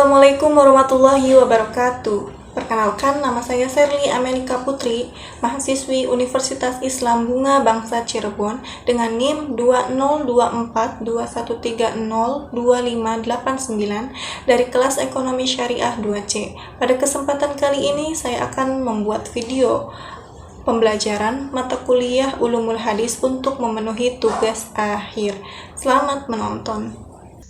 Assalamualaikum warahmatullahi wabarakatuh. Perkenalkan, nama saya Serly Amelika Putri, mahasiswi Universitas Islam Bunga Bangsa Cirebon dengan NIM 202421302589 dari kelas Ekonomi Syariah 2C. Pada kesempatan kali ini saya akan membuat video pembelajaran mata kuliah Ulumul Hadis untuk memenuhi tugas akhir. Selamat menonton.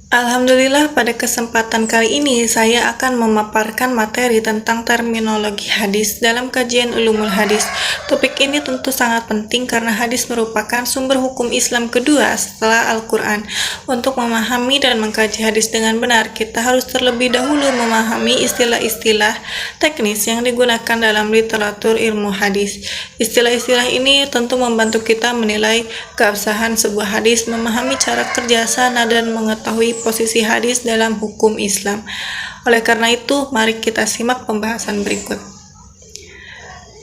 Alhamdulillah, pada kesempatan kali ini saya akan memaparkan materi tentang terminologi hadis dalam kajian Ulumul Hadis. Topik ini tentu sangat penting karena hadis merupakan sumber hukum Islam kedua setelah Al-Quran. Untuk memahami dan mengkaji hadis dengan benar, kita harus terlebih dahulu memahami istilah-istilah teknis yang digunakan dalam literatur ilmu hadis. Istilah-istilah ini tentu membantu kita menilai keabsahan sebuah hadis, memahami cara kerja sanad dan mengetahui posisi hadis dalam hukum Islam. Oleh karena itu, mari kita simak pembahasan berikut.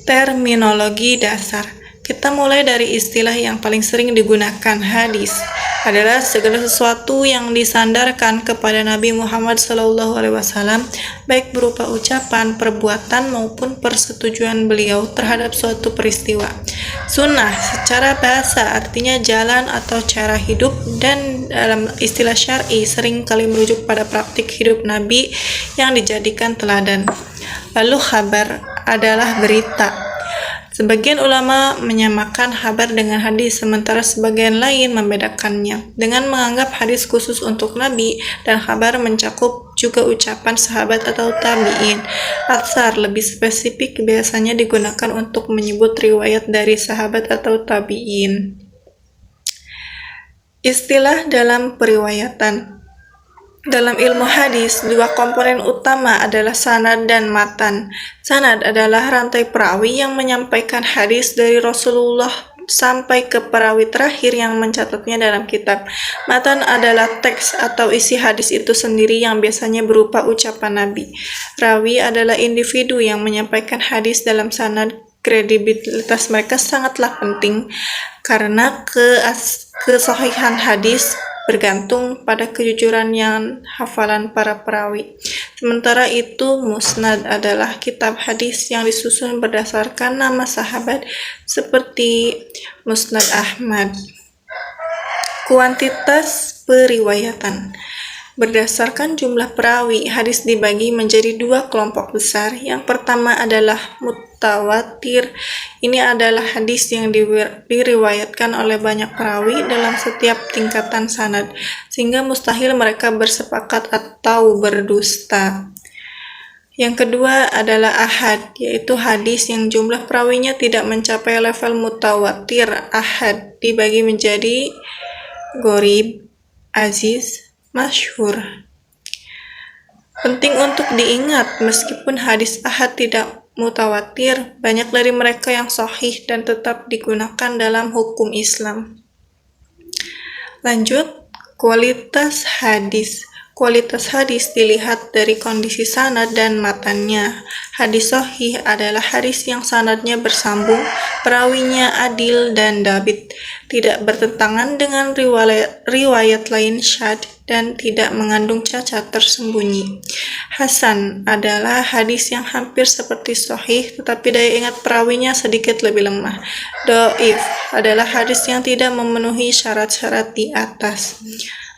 Terminologi dasar. Kita mulai dari istilah yang paling sering digunakan. Hadis adalah segala sesuatu yang disandarkan kepada Nabi Muhammad SAW, baik berupa ucapan, perbuatan, maupun persetujuan beliau terhadap suatu peristiwa. Sunnah secara bahasa artinya jalan atau cara hidup, dan dalam istilah syar'i sering kali merujuk pada praktik hidup Nabi yang dijadikan teladan. Lalu khabar adalah berita. Sebagian ulama menyamakan khabar dengan hadis, sementara sebagian lain membedakannya dengan menganggap hadis khusus untuk Nabi dan khabar mencakup juga ucapan sahabat atau tabi'in. Atsar lebih spesifik biasanya digunakan untuk menyebut riwayat dari sahabat atau tabi'in. Istilah dalam periwayatan. Dalam ilmu hadis, dua komponen utama adalah sanad dan matan. Sanad adalah rantai perawi yang menyampaikan hadis dari Rasulullah sampai ke perawi terakhir yang mencatatnya dalam kitab. Matan adalah teks atau isi hadis itu sendiri yang biasanya berupa ucapan Nabi. Rawi adalah individu yang menyampaikan hadis dalam sanad. Kredibilitas mereka sangatlah penting karena kesahihan hadis bergantung pada kejujuran yang hafalan para perawi. Sementara itu, musnad adalah kitab hadis yang disusun berdasarkan nama sahabat seperti Musnad Ahmad. Kuantitas periwayatan. Berdasarkan jumlah perawi, hadis dibagi menjadi dua kelompok besar. Yang pertama adalah mutawatir. Ini adalah hadis yang diriwayatkan oleh banyak perawi dalam setiap tingkatan sanad, sehingga mustahil mereka bersepakat atau berdusta. Yang kedua adalah ahad, yaitu hadis yang jumlah perawinya tidak mencapai level mutawatir. Ahad dibagi menjadi gharib, aziz, masyhur. Penting untuk diingat, meskipun hadis ahad tidak mutawatir, banyak dari mereka yang sahih dan tetap digunakan dalam hukum Islam. Lanjut, kualitas hadis. Kualitas hadis dilihat dari kondisi sanad dan matannya. Hadis sahih adalah hadis yang sanadnya bersambung, perawinya adil dan dabit, tidak bertentangan dengan riwayat lain syadz, dan tidak mengandung cacat tersembunyi. Hasan adalah hadis yang hampir seperti sahih, tetapi daya ingat perawinya sedikit lebih lemah. Dhaif adalah hadis yang tidak memenuhi syarat-syarat di atas.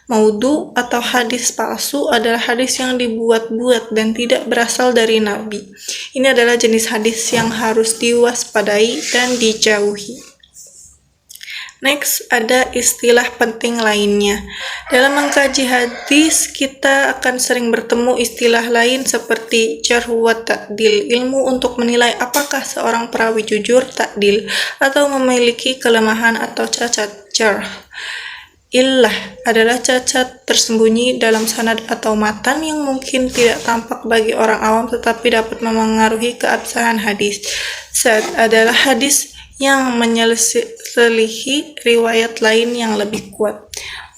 Maudhu atau hadis palsu adalah hadis yang dibuat-buat dan tidak berasal dari Nabi. Ini adalah jenis hadis yang harus diwaspadai dan dijauhi. Next, ada istilah penting lainnya. Dalam mengkaji hadis, kita akan sering bertemu istilah lain seperti jarh wa ta'dil, ilmu untuk menilai apakah seorang perawi jujur, ta'dil, atau memiliki kelemahan atau cacat. Jarh. Illah adalah cacat tersembunyi dalam sanad atau matan yang mungkin tidak tampak bagi orang awam tetapi dapat memengaruhi keabsahan hadis. Sad adalah hadis yang menyelisihi riwayat lain yang lebih kuat.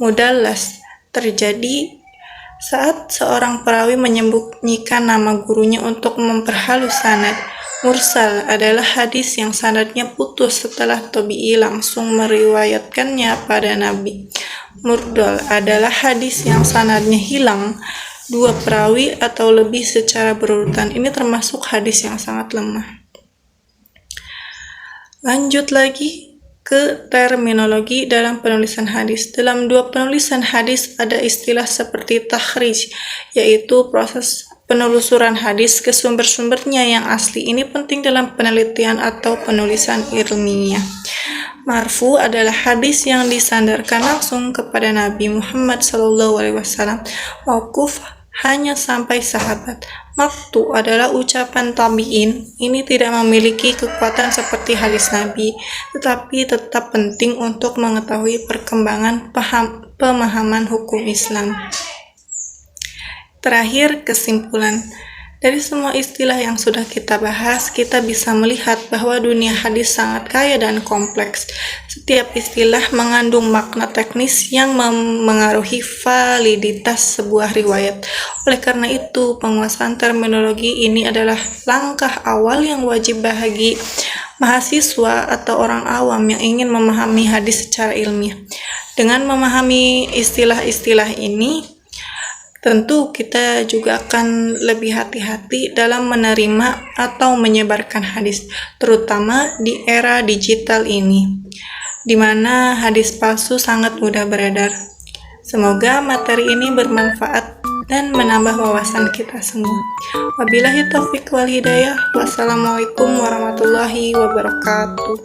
Mudallas terjadi saat seorang perawi menyembunyikan nama gurunya untuk memperhalus sanad. Mursal adalah hadis yang sanadnya putus setelah tabi'i langsung meriwayatkannya pada Nabi. Murdal adalah hadis yang sanadnya hilang dua perawi atau lebih secara berurutan. Ini termasuk hadis yang sangat lemah. Lanjut lagi ke terminologi dalam penulisan hadis. Dalam dua penulisan hadis ada istilah seperti takhrij, yaitu proses penelusuran hadis ke sumber-sumbernya yang asli. Ini penting dalam penelitian atau penulisan ilmiah. Marfu adalah hadis yang disandarkan langsung kepada Nabi Muhammad SAW. Mauquf hanya sampai sahabat. Maqtu adalah ucapan tabi'in. Ini tidak memiliki kekuatan seperti hadis Nabi, tetapi tetap penting untuk mengetahui perkembangan pemahaman hukum Islam. Terakhir, kesimpulan. Dari semua istilah yang sudah kita bahas, kita bisa melihat bahwa dunia hadis sangat kaya dan kompleks. Setiap istilah mengandung makna teknis yang memengaruhi validitas sebuah riwayat. Oleh karena itu, penguasaan terminologi ini adalah langkah awal yang wajib bagi mahasiswa atau orang awam yang ingin memahami hadis secara ilmiah. Dengan memahami istilah-istilah ini, tentu kita juga akan lebih hati-hati dalam menerima atau menyebarkan hadis, terutama di era digital ini, di mana hadis palsu sangat mudah beredar. Semoga materi ini bermanfaat dan menambah wawasan kita semua. Wabillahi taufiq wal hidayah. Wassalamualaikum warahmatullahi wabarakatuh.